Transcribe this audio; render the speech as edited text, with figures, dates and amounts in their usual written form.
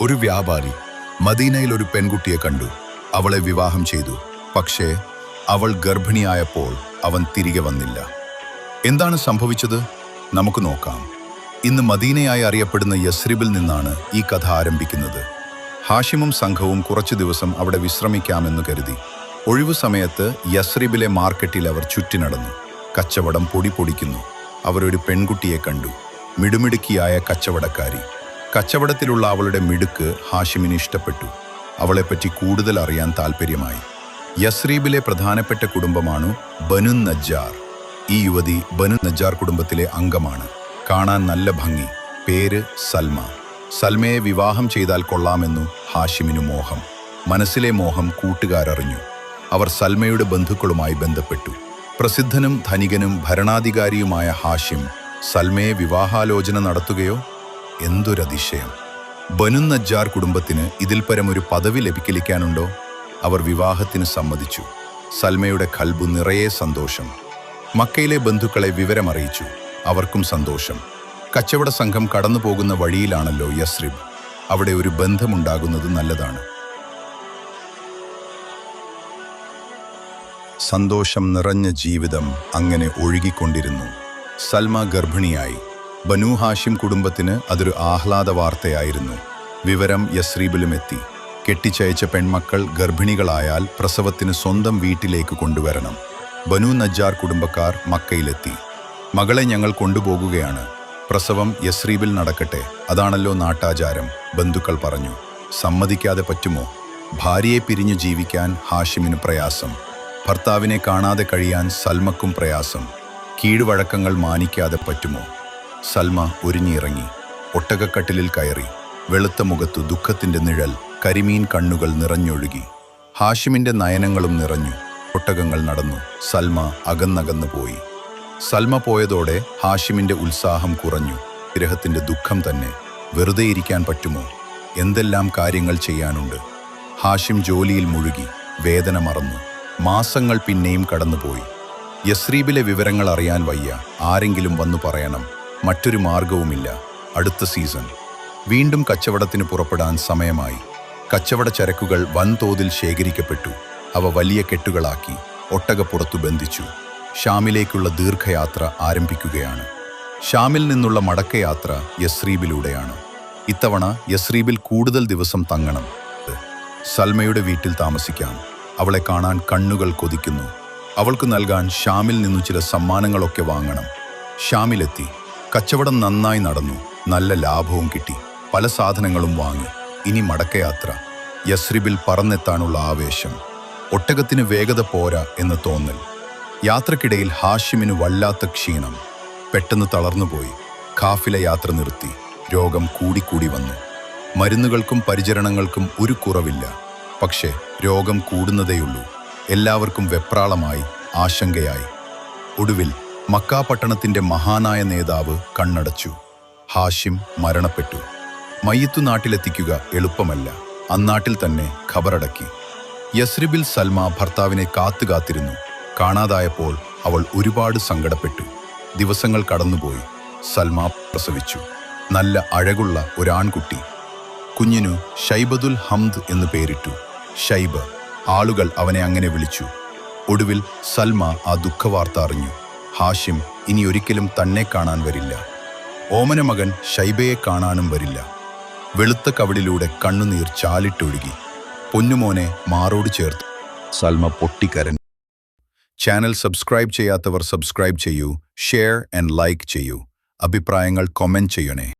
ഒരു വ്യാപാരി മദീനയിൽ ഒരു പെൺകുട്ടിയെ കണ്ടു. അവളെ വിവാഹം ചെയ്തു. പക്ഷേ അവൾ ഗർഭിണിയായപ്പോൾ അവൻ തിരികെ വന്നില്ല. എന്താണ് സംഭവിച്ചത്? നമുക്ക് നോക്കാം. ഇന്ന് മദീനയായി അറിയപ്പെടുന്ന യസ്രിബിൽ നിന്നാണ് ഈ കഥ ആരംഭിക്കുന്നത്. ഹാഷിമും സംഘവും കുറച്ചു ദിവസം അവിടെ വിശ്രമിക്കാമെന്ന് കരുതി. ഒഴിവു സമയത്ത് യസ്രിബിലെ മാർക്കറ്റിൽ അവർ ചുറ്റി നടന്നു. കച്ചവടം പൊടിപൊടിക്കുന്നു. അവരൊരു പെൺകുട്ടിയെ കണ്ടു. മിടുമിടുക്കിയായ കച്ചവടക്കാരി. കച്ചവടത്തിലുള്ള അവളുടെ മിടുക്ക് ഹാഷിമിന് ഇഷ്ടപ്പെട്ടു. അവളെപ്പറ്റി കൂടുതൽ അറിയാൻ താൽപ്പര്യമായി. യസ്രീബിലെ പ്രധാനപ്പെട്ട കുടുംബമാണ് ബനു നജ്ജാർ. ഈ യുവതി ബനു നജ്ജാർ കുടുംബത്തിലെ അംഗമാണ്. കാണാൻ നല്ല ഭംഗി. പേര് സൽമ. സൽമയെ വിവാഹം ചെയ്താൽ കൊള്ളാമെന്നു ഹാഷിമിനു മോഹം. മനസ്സിലെ മോഹം കൂട്ടുകാരറിഞ്ഞു. അവർ സൽമയുടെ ബന്ധുക്കളുമായി ബന്ധപ്പെട്ടു. പ്രസിദ്ധനും ധനികനും ഭരണാധികാരിയുമായ ഹാഷിം സൽമയെ വിവാഹാലോചന നടത്തുകയോ? എന്തൊരതിശയം! ബനു നജ്ജാർ കുടുംബത്തിന് ഇതിൽ പരമൊരു പദവി ലഭിക്കലിക്കാനുണ്ടോ? അവർ വിവാഹത്തിന് സമ്മതിച്ചു. സൽമയുടെ ഖൽബു നിറയെ സന്തോഷം. മക്കയിലെ ബന്ധുക്കളെ വിവരമറിയിച്ചു. അവർക്കും സന്തോഷം. കച്ചവട സംഘം കടന്നു പോകുന്ന വഴിയിലാണല്ലോ യസ്രിബ്. അവിടെ ഒരു ബന്ധമുണ്ടാകുന്നത് നല്ലതാണ്. സന്തോഷം നിറഞ്ഞ ജീവിതം അങ്ങനെ ഒഴുകിക്കൊണ്ടിരുന്നു. സൽമ ഗർഭിണിയായി. ബനു ഹാഷിം കുടുംബത്തിന് അതൊരു ആഹ്ലാദ വാർത്തയായിരുന്നു. വിവരം യസ്രീബിലുമെത്തി. കെട്ടിച്ചയച്ച പെൺമക്കൾ ഗർഭിണികളായാൽ പ്രസവത്തിന് സ്വന്തം വീട്ടിലേക്ക് കൊണ്ടുവരണം. ബനു നജ്ജാർ കുടുംബക്കാർ മക്കയിലെത്തി. മകളെ ഞങ്ങൾ കൊണ്ടുപോകുകയാണ്. പ്രസവം യസ്രീബിൽ നടക്കട്ടെ, അതാണല്ലോ നാട്ടാചാരം, ബന്ധുക്കൾ പറഞ്ഞു. സമ്മതിക്കാതെ പറ്റുമോ? ഭാര്യയെ പിരിഞ്ഞു ജീവിക്കാൻ ഹാഷിമിന് പ്രയാസം. ഭർത്താവിനെ കാണാതെ കഴിയാൻ സൽമക്കും പ്രയാസം. കീഴ്വഴക്കങ്ങൾ മാനിക്കാതെ പറ്റുമോ? സൽമ ഒരുങ്ങിയിറങ്ങി. ഒട്ടകക്കട്ടിലിൽ കയറി. വെളുത്ത മുഖത്തു ദുഃഖത്തിന്റെ നിഴൽ. കരിമീൻ കണ്ണുകൾ നിറഞ്ഞൊഴുകി. ഹാഷിമിന്റെ നയനങ്ങളും നിറഞ്ഞു. ഒട്ടകങ്ങൾ നടന്നു. സൽമ അകന്നകന്നു പോയി. സൽമ പോയതോടെ ഹാഷിമിന്റെ ഉത്സാഹം കുറഞ്ഞു. വിരഹത്തിന്റെ ദുഃഖം തന്നെ. വെറുതെ ഇരിക്കാൻ പറ്റുമോ? എന്തെല്ലാം കാര്യങ്ങൾ ചെയ്യാനുണ്ട്. ഹാഷിം ജോലിയിൽ മുഴുകി. വേദന മറന്നു. മാസങ്ങൾ പിന്നെയും കടന്നുപോയി. യസ്രീബിലെ വിവരങ്ങൾ അറിയാൻ വയ്യ. ആരെങ്കിലും വന്നു പറയണം. മറ്റൊരു മാർഗവുമില്ല. അടുത്ത സീസൺ. വീണ്ടും കച്ചവടത്തിന് പുറപ്പെടാൻ സമയമായി. കച്ചവട ചരക്കുകൾ വൻതോതിൽ ശേഖരിക്കപ്പെട്ടു. അവ വലിയ കെട്ടുകളാക്കി ഒട്ടകപ്പുറത്തു ബന്ധിച്ചു. ഷാമിലേക്കുള്ള ദീർഘയാത്ര ആരംഭിക്കുകയാണ്. ഷാമിൽ നിന്നുള്ള മടക്കയാത്ര യസ്രീബിലൂടെയാണ്. ഇത്തവണ യസ്രീബിൽ കൂടുതൽ ദിവസം തങ്ങണം. സൽമയുടെ വീട്ടിൽ താമസിക്കാം. അവളെ കാണാൻ കണ്ണുകൾ കൊതിക്കുന്നു. അവൾക്ക് നൽകാൻ ഷാമിൽ നിന്നു ചില സമ്മാനങ്ങളൊക്കെ വാങ്ങണം. ഷാമിലെത്തി. കച്ചവടം നന്നായി നടന്നു. നല്ല ലാഭവും കിട്ടി. പല സാധനങ്ങളും വാങ്ങി. ഇനി മടക്കയാത്ര. യസ്രിബിൽ പറന്നെത്താനുള്ള ആവേശം. ഒട്ടകത്തിന് വേഗത പോരാ എന്ന് തോന്നൽ. യാത്രക്കിടയിൽ ഹാഷിമിന് വല്ലാത്ത ക്ഷീണം. പെട്ടെന്ന് തളർന്നുപോയി. ഖാഫില യാത്ര നിർത്തി. രോഗം കൂടിക്കൂടി വന്നു. മരുന്നുകൾക്കും പരിചരണങ്ങൾക്കും ഒരു കുറവില്ല. പക്ഷേ രോഗം കൂടുന്നതേയുള്ളൂ. എല്ലാവർക്കും വെപ്രാളമായി, ആശങ്കയായി. ഒടുവിൽ മക്ക പട്ടണത്തിന്റെ മഹാനായ നേതാവ് കണ്ണടച്ചു. ഹാഷിം മരണപ്പെട്ടു. മയ്യിത്തു നാട്ടിലെത്തിക്കുക എളുപ്പമല്ല. അന്നാട്ടിൽ തന്നെ ഖബറടക്കി. യസ്രിബിൽ സൽമ ഭർത്താവിനെ കാത്തുകാത്തിരുന്നു. കാണാതായപ്പോൾ അവൾ ഒരുപാട് സങ്കടപ്പെട്ടു. ദിവസങ്ങൾ കടന്നുപോയി. സൽമ പ്രസവിച്ചു. നല്ല അഴകുള്ള ഒരാൺകുട്ടി. കുഞ്ഞിനു ഷൈബതുൽ ഹംദ് എന്ന് പേരിട്ടു. ഷൈബ്. ആളുകൾ അവനെ അങ്ങനെ വിളിച്ചു. ഒടുവിൽ സൽമ ആ ദുഃഖവാർത്ത അറിഞ്ഞു. ഹാഷിം ഇനി ഒരിക്കലും തന്നെ കാണാൻ വരില്ല. ഓമന മകൻ ഷൈബയെ കാണാനും വരില്ല. വെളുത്ത കവിളിലൂടെ കണ്ണുനീർ ചാലിട്ടൊഴുകി. പൊന്നുമോനെ മാറോട് ചേർത്ത് സൽമ പൊട്ടിക്കരഞ്ഞു. ചാനൽ സബ്സ്ക്രൈബ് ചെയ്യാത്തവർ സബ്സ്ക്രൈബ് ചെയ്യൂ. ഷെയർ ആൻഡ് ലൈക്ക് ചെയ്യൂ. അഭിപ്രായങ്ങൾ കമന്റ് ചെയ്യണേ.